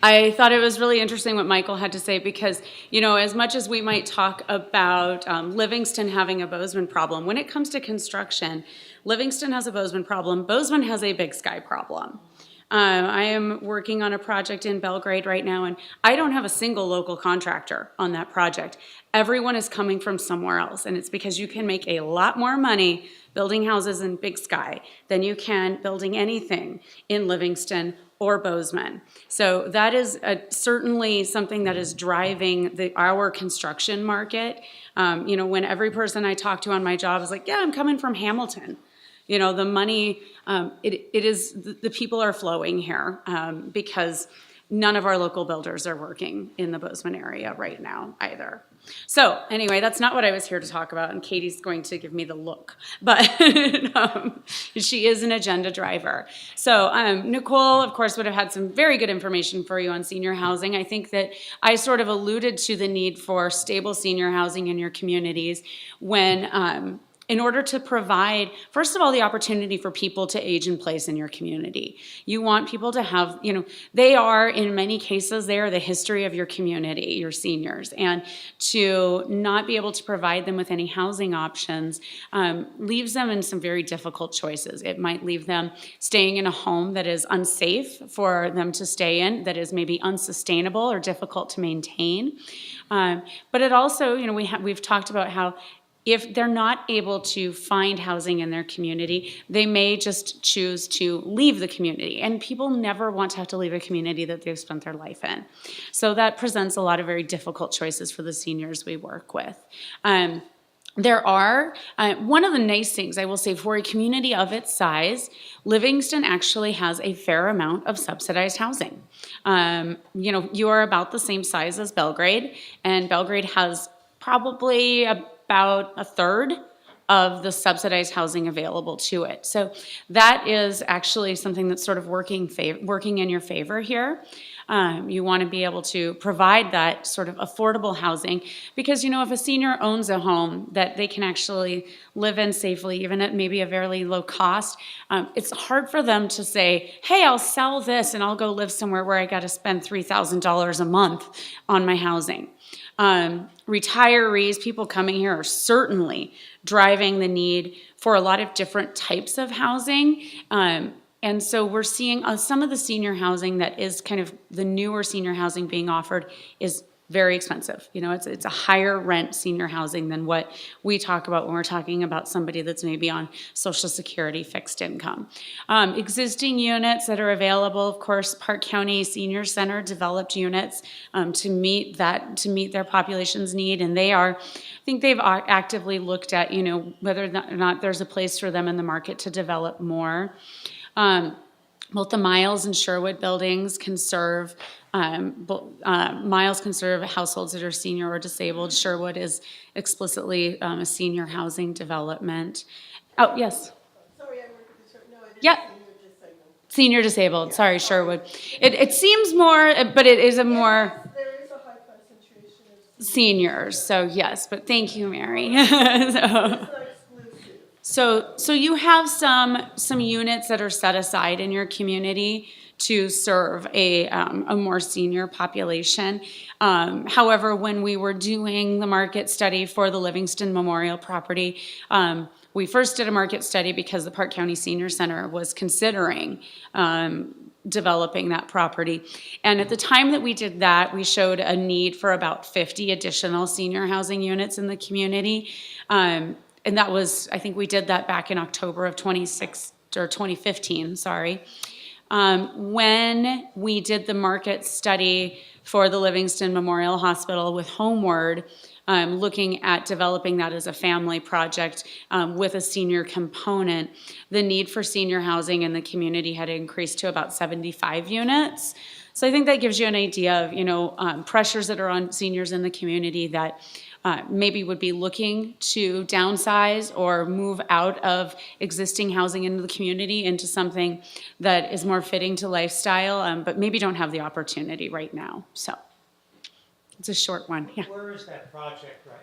I thought it was really interesting what Michael had to say because, as much as we might talk about Livingston having a Bozeman problem, when it comes to construction, Livingston has a Bozeman problem. Bozeman has a Big Sky problem. I am working on a project in Belgrade right now, and I don't have a single local contractor on that project. Everyone is coming from somewhere else, and it's because you can make a lot more money building houses in Big Sky than you can building anything in Livingston or Bozeman. So that is certainly something that is driving our construction market. When every person I talk to on my job is like, yeah, I'm coming from Hamilton. The money, it is, the people are flowing here because none of our local builders are working in the Bozeman area right now either. So anyway, that's not what I was here to talk about, and Katie's going to give me the look, but she is an agenda driver. So Nicole, of course, would have had some very good information for you on senior housing. I think that I sort of alluded to the need for stable senior housing in your communities when in order to provide, first of all, the opportunity for people to age in place in your community. You want people to have, they are, in many cases, they are the history of your community, your seniors. And to not be able to provide them with any housing options leaves them in some very difficult choices. It might leave them staying in a home that is unsafe for them to stay in, that is maybe unsustainable or difficult to maintain. But it also, we've talked about how if they're not able to find housing in their community, they may just choose to leave the community. And people never want to have to leave a community that they've spent their life in. So that presents a lot of very difficult choices for the seniors we work with. There are, one of the nice things I will say for a community of its size, Livingston actually has a fair amount of subsidized housing. You are about the same size as Belgrade, and Belgrade has probably about a third of the subsidized housing available to it. So that is actually something that's sort of working in your favor here. You want to be able to provide that sort of affordable housing because, if a senior owns a home that they can actually live in safely, even at maybe a very low cost, it's hard for them to say, hey, I'll sell this and I'll go live somewhere where I got to spend $3,000 a month on my housing. Retirees, people coming here are certainly driving the need for a lot of different types of housing. And so we're seeing some of the senior housing that is kind of the newer senior housing being offered is very expensive. It's a higher rent senior housing than what we talk about when we're talking about somebody that's maybe on Social Security fixed income. Existing units that are available, of course, Park County Senior Center developed units to meet their population's need, and I think they've actively looked at whether or not there's a place for them in the market to develop more. Both the Miles and Sherwood buildings can serve Miles can serve households that are senior or disabled. Sherwood is explicitly a senior housing development. Oh, yes. Sorry, I work at the church. No, I didn't. Yep. Senior disabled. Sorry, Sherwood. It seems more, but it is a more there is a high concentration of seniors. So yes, but thank you, Mary. So you have some units that are set aside in your community to serve a more senior population. However, when we were doing the market study for the Livingston Memorial property, we first did a market study because the Park County Senior Center was considering developing that property. And at the time that we did that, we showed a need for about 50 additional senior housing units in the community. And that was, I think we did that back in October of 2015, sorry. When we did the market study for the Livingston Memorial Hospital with Homeward, looking at developing that as a family project with a senior component, the need for senior housing in the community had increased to about 75 units. So I think that gives you an idea of, pressures that are on seniors in the community that maybe would be looking to downsize or move out of existing housing into the community into something that is more fitting to lifestyle, but maybe don't have the opportunity right now. So it's a short one. Yeah. Where is that project right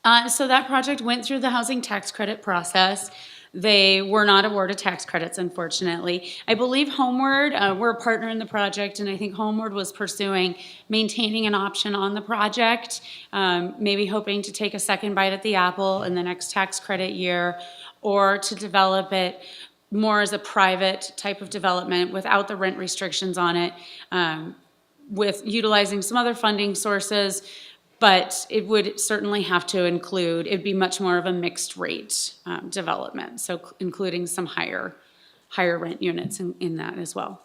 now? So that project went through the housing tax credit process. They were not awarded tax credits, unfortunately. I believe Homeward, we're a partner in the project, and I think Homeward was pursuing maintaining an option on the project, maybe hoping to take a second bite at the apple in the next tax credit year, or to develop it more as a private type of development without the rent restrictions on it, with utilizing some other funding sources. But it would certainly have to include, it'd be much more of a mixed rate development, so including some higher rent units in that as well.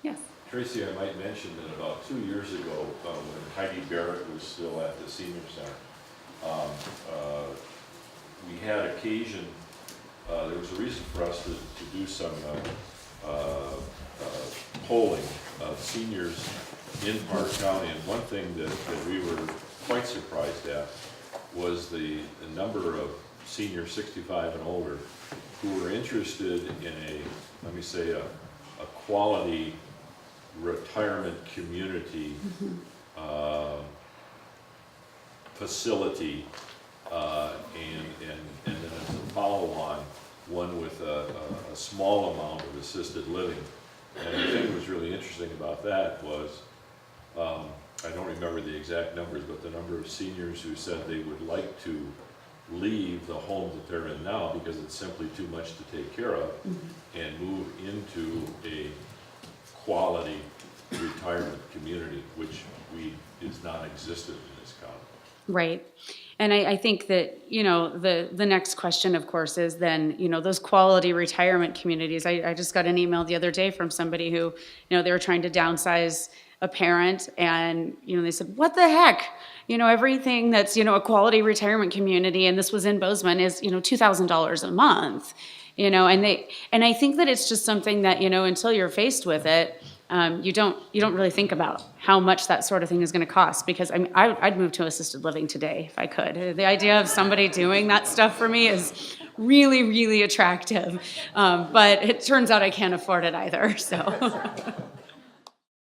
Yes. Tracy, I might mention that about 2 years ago, when Heidi Barrett was still at the senior center, we had occasion, there was a reason for us to do some polling of seniors in Park County, and one thing that we were quite surprised at was the number of seniors 65 and older who were interested in let me say, a quality retirement community facility, and then as a follow-on, one with a small amount of assisted living. And the thing that was really interesting about that was, I don't remember the exact numbers, but the number of seniors who said they would like to leave the home that they're in now because it's simply too much to take care of, and move into a quality retirement community, which is non-existent in this county. Right. And I think that, you know, the next question, of course, is then, you know, those quality retirement communities. I just got an email the other day from somebody who, you know, they were trying to downsize a parent, and, you know, they said, what the heck? You know, everything that's, you know, a quality retirement community, and this was in Bozeman, is, you know, $2,000 a month, you know, and I think that it's just something that, you know, until you're faced with it, you don't really think about how much that sort of thing is going to cost, because I mean, I'd move to assisted living today if I could. The idea of somebody doing that stuff for me is really, really attractive, but it turns out I can't afford it either, so.